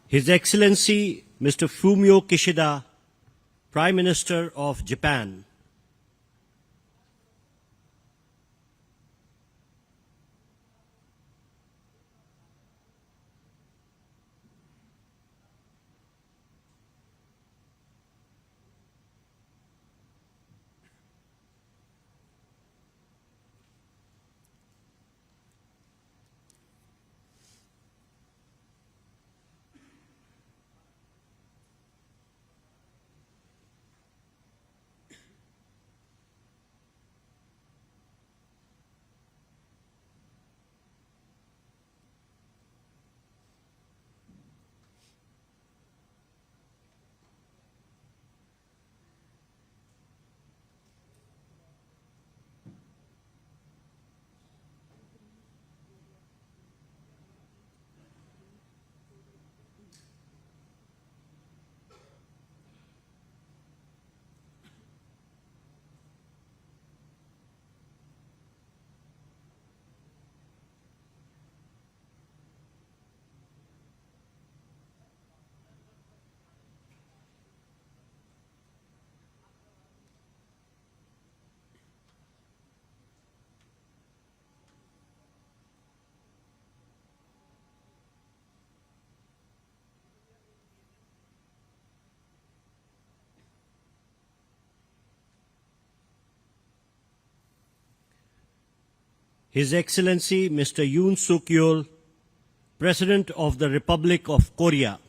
His Excellency Mr. Fumio Kishida, Prime Minister of Japan. His Excellency Mr. Yoon Suk Yeol, President of the Republic of Korea.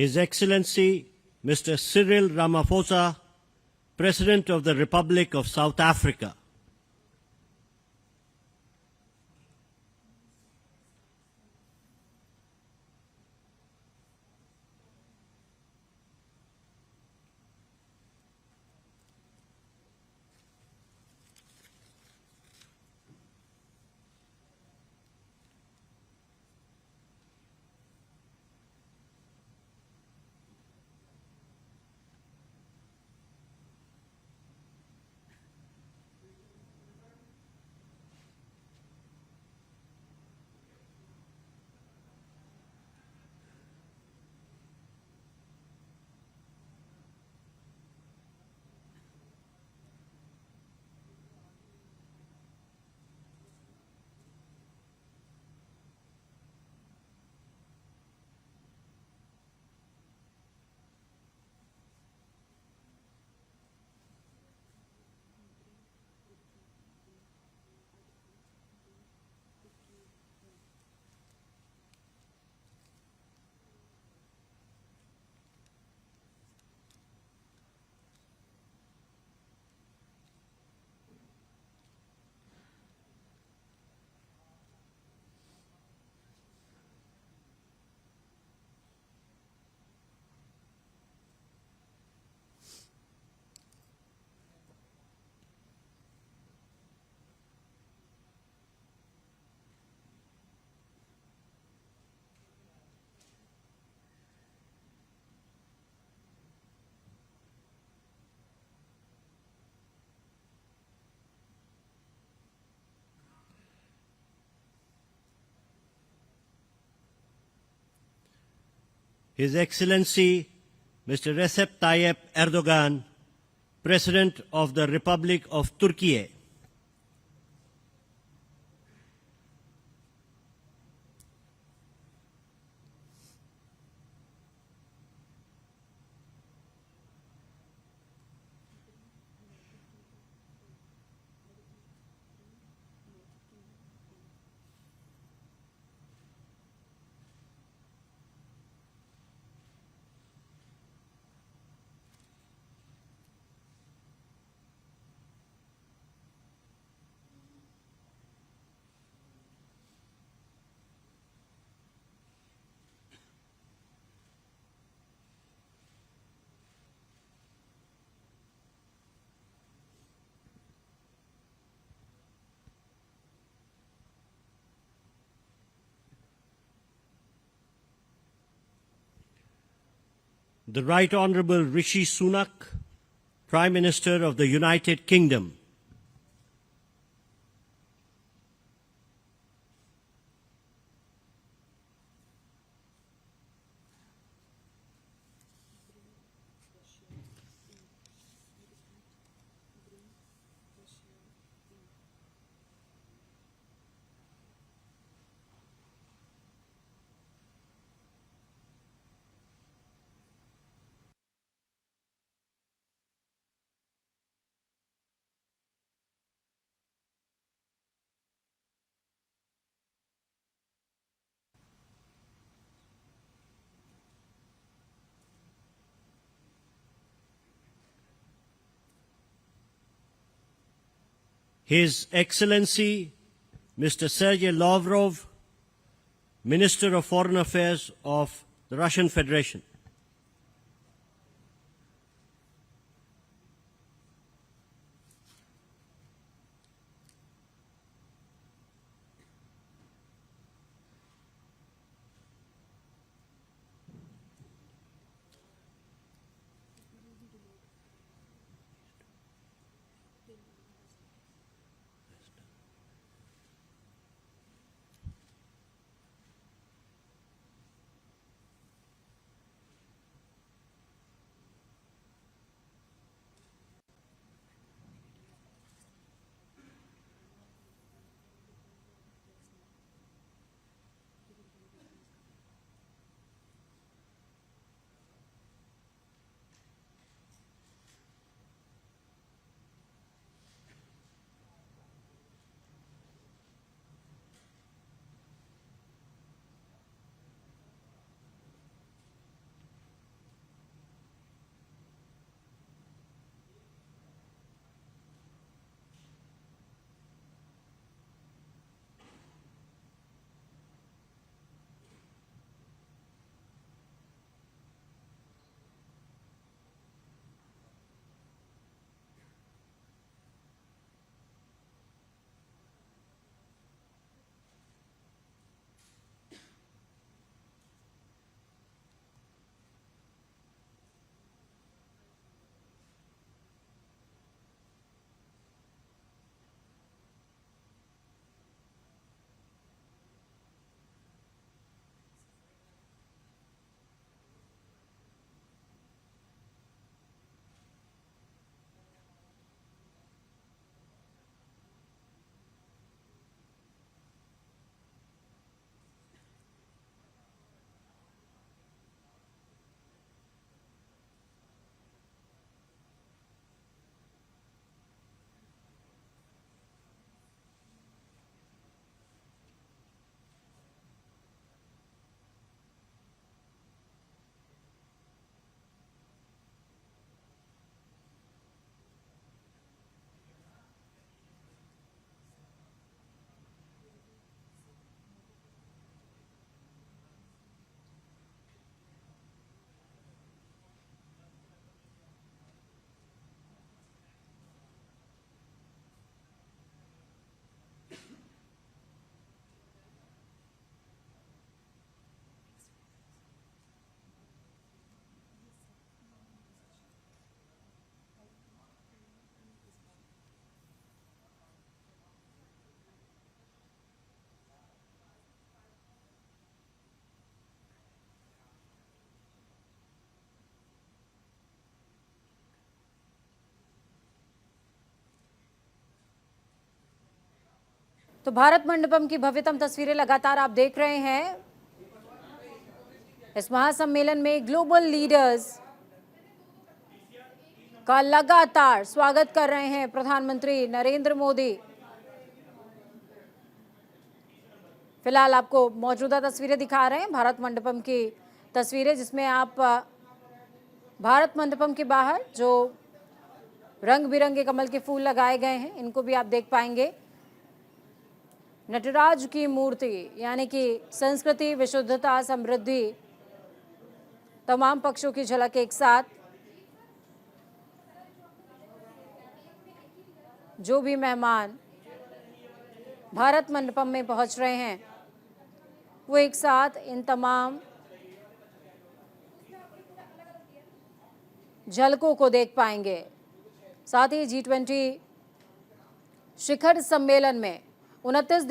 His Excellency Mr. Cyril Ramaphosa, President of the Republic of South Africa. His Excellency Mr. Recep Tayyip Erdogan, President of the Republic of Turkey, the Right Honorable Rishi Sunak, Prime Minister of the United Kingdom, His Excellency Mr. Sergei Lavrov, Minister of Foreign Affairs of the Russian Federation. तो भारत मंडपम की भव्यतम तस्वीरें लगातार आप देख रहे हैं। इस महासम्मेलन में ग्लोबल लीडर्स का लगातार स्वागत कर रहे हैं प्रधानमंत्री नरेंद्र मोदी। फिलहाल आपको मौजूदा तस्वीरें दिखा रहे हैं, भारत मंडपम की तस्वीरें, जिसमें आप भारत मंडपम के बाहर जो रंग बिरंगे कमल के फूल लगाए गए हैं, इनको भी आप देख पाएंगे। नटराज की मूर्ति यानी कि संस्कृति, विशुद्धता, समृद्धि, तमाम पक्षों की झलक एक साथ। जो भी मेहमान भारत मंडपम में पहुंच रहे हैं वो एक साथ इन तमाम झलकों को देख पाएंगे। साथ ही G20 शिखर सम्मेलन में 19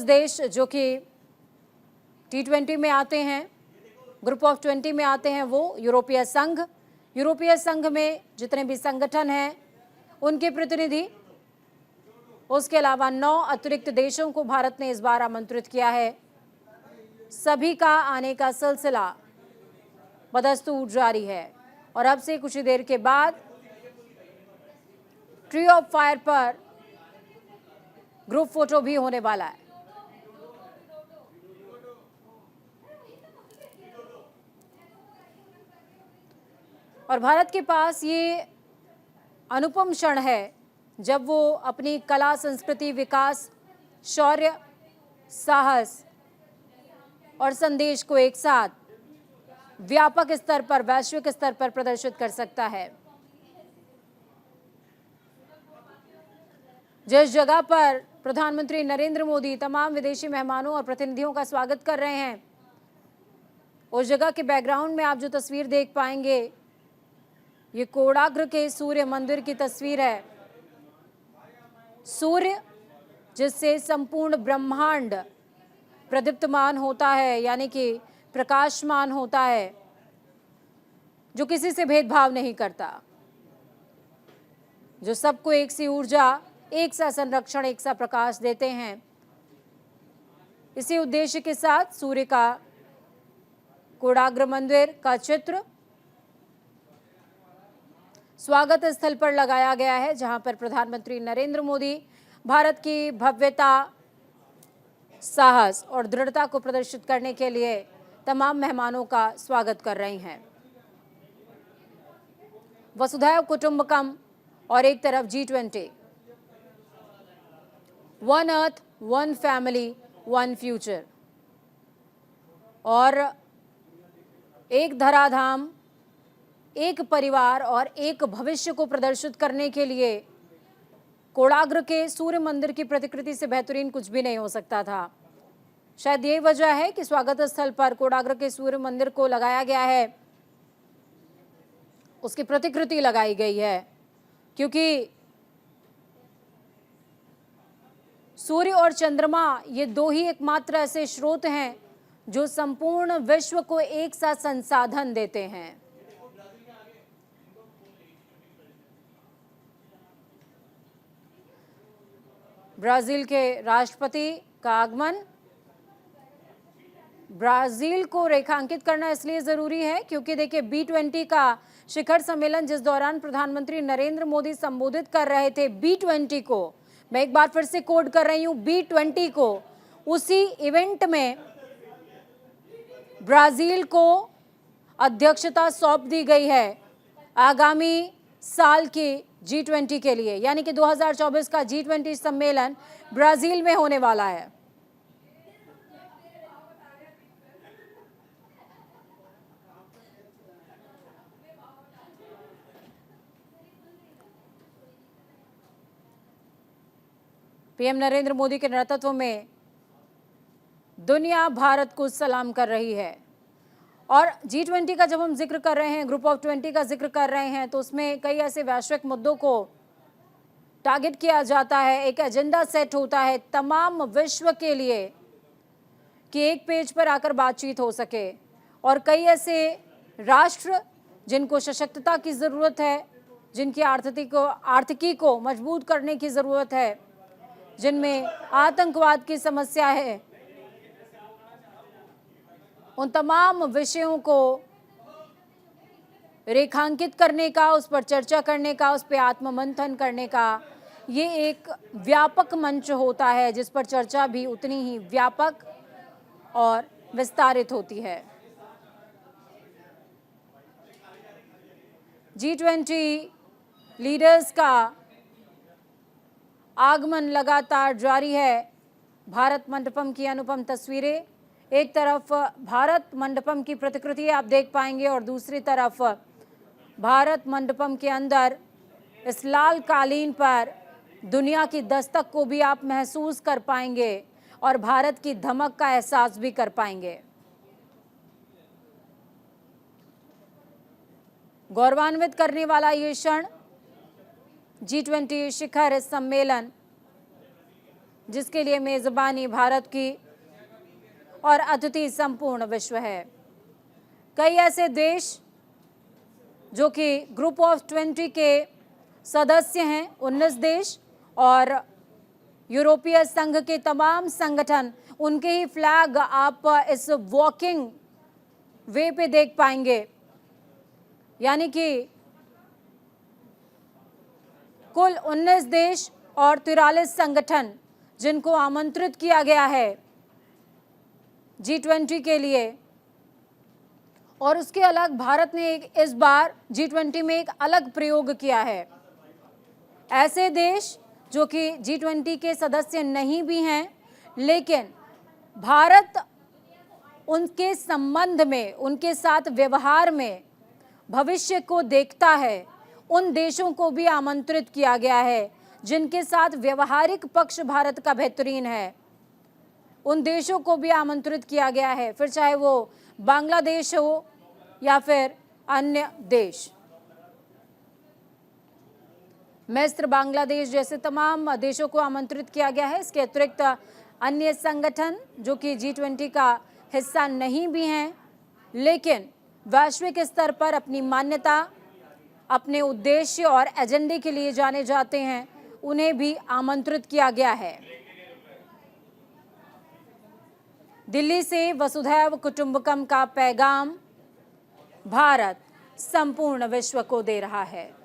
देश जो कि T20 में आते हैं, ग्रुप ऑफ 20 में आते हैं, वो यूरोपीय संघ में जितने भी संगठन हैं उनके प्रतिनिधि, उसके अलावा 9 अतिरिक्त देशों को भारत ने इस बार आमंत्रित किया है। सभी का आने का सिलसिला बदस्तूर जारी है और अब से कुछ ही देर के बाद ट्री ऑफ फायर पर ग्रुप फोटो भी होने वाला है। और भारत के पास ये अनुपम क्षण है जब वो अपनी कला, संस्कृति, विकास, शौर्य, साहस और संदेश को एक साथ व्यापक स्तर पर, वैश्विक स्तर पर प्रदर्शित कर सकता है। जिस जगह पर प्रधानमंत्री नरेंद्र मोदी तमाम विदेशी मेहमानों और प्रतिनिधियों का स्वागत कर रहे हैं, उस जगह के बैकग्राउंड में आप जो तस्वीर देख पाएंगे, ये कोडाग्र के सूर्य मंदिर की तस्वीर है। सूर्य जिससे संपूर्ण ब्रह्मांड प्रदीप्तमान होता है, यानी कि प्रकाशमान होता है, जो किसी से भेदभाव नहीं करता, जो सबको एक सी ऊर्जा, एक सा संरक्षण, एक सा प्रकाश देते हैं। इसी उद्देश्य के साथ सूर्य का कोडाग्र मंदिर का चित्र स्वागत स्थल पर लगाया गया है, जहां पर प्रधानमंत्री नरेंद्र मोदी भारत की भव्यता, साहस और दृढ़ता को प्रदर्शित करने के लिए तमाम मेहमानों का स्वागत कर रहे हैं। वसुधैव कुटुंबकम और एक तरफ G20, one earth, one family, one future, और एक धराधाम, एक परिवार और एक भविष्य को प्रदर्शित करने के लिए कोडाग्र के सूर्य मंदिर की प्रतिकृति से बेहतरीन कुछ भी नहीं हो सकता था। शायद यही वजह है कि स्वागत स्थल पर कोडाग्र के सूर्य मंदिर को लगाया गया है, उसकी प्रतिकृति लगाई गई है, क्योंकि सूर्य और चंद्रमा ये दो ही एकमात्र ऐसे स्रोत हैं जो संपूर्ण विश्व को एक साथ संसाधन देते हैं। ब्राजील के राष्ट्रपति का आगमन। ब्राजील को रेखांकित करना इसलिए जरूरी है क्योंकि देखिए B20 का शिखर सम्मेलन जिस दौरान प्रधानमंत्री नरेंद्र मोदी संबोधित कर रहे थे, B20 को, मैं एक बार फिर से कोड कर रही हूं, B20 को, उसी इवेंट में ब्राजील को अध्यक्षता सौंप दी गई है आगामी साल की G20 के लिए, यानी कि 2024 का G20 सम्मेलन ब्राजील में होने वाला है। पीएम नरेंद्र मोदी के नेतृत्व में दुनिया भारत को सलाम कर रही है। और G20 का जब हम जिक्र कर रहे हैं, ग्रुप ऑफ 20 का जिक्र कर रहे हैं, तो उसमें कई ऐसे वैश्विक मुद्दों को टारगेट किया जाता है, एक एजेंडा सेट होता है तमाम विश्व के लिए कि एक पेज पर आकर बातचीत हो सके। और कई ऐसे राष्ट्र जिनको सशक्तता की ज़रूरत है, जिनकी आर्थिकी को मजबूत करने की ज़रूरत है, जिनमें आतंकवाद की समस्या है, उन तमाम विषयों को रेखांकित करने का, उस पर चर्चा करने का, उस पर आत्ममंथन करने का ये एक व्यापक मंच होता है, जिस पर चर्चा भी उतनी ही व्यापक और विस्तारित होती है। G20 लीडर्स का आगमन लगातार जारी है। भारत मंडपम की अनुपम तस्वीरें, एक तरफ भारत मंडपम की प्रतिकृति आप देख पाएंगे और दूसरी तरफ भारत मंडपम के अंदर इस लाल कालीन पर दुनिया की दस्तक को भी आप महसूस कर पाएंगे और भारत की धमक का एहसास भी कर पाएंगे। गौरवान्वित करने वाला ये क्षण G20 शिखर सम्मेलन, जिसके लिए मेजबानी भारत की और अतिथि संपूर्ण विश्व है। कई ऐसे देश जो कि ग्रुप ऑफ 20 के सदस्य हैं, 19 देश, और यूरोपीय संघ के तमाम संगठन, उनके ही फ्लैग आप इस वॉकिंग वे पे देख पाएंगे। यानी कि कुल 19 देश और 43 संगठन जिनको आमंत्रित किया गया है G20 के लिए। और उसके अलग भारत ने इस बार G20 में एक अलग प्रयोग किया है। ऐसे देश जो कि G20 के सदस्य नहीं भी हैं, लेकिन भारत उनके संबंध में, उनके साथ व्यवहार में भविष्य को देखता है, उन देशों को भी आमंत्रित किया गया है जिनके साथ व्यवहारिक पक्ष भारत का बेहतरीन है। उन देशों को भी आमंत्रित किया गया है, फिर चाहे वो बांग्लादेश हो या फिर अन्य देश। मिस्र, बांग्लादेश जैसे तमाम देशों को आमंत्रित किया गया है। इसके अतिरिक्त अन्य संगठन जो कि G20 का हिस्सा नहीं भी हैं, लेकिन वैश्विक स्तर पर अपनी मान्यता, अपने उद्देश्य और एजेंडे के लिए जाने जाते हैं, उन्हें भी आमंत्रित किया गया है। दिल्ली से वसुधैव कुटुंबकम का पैगाम भारत संपूर्ण विश्व को दे रहा है।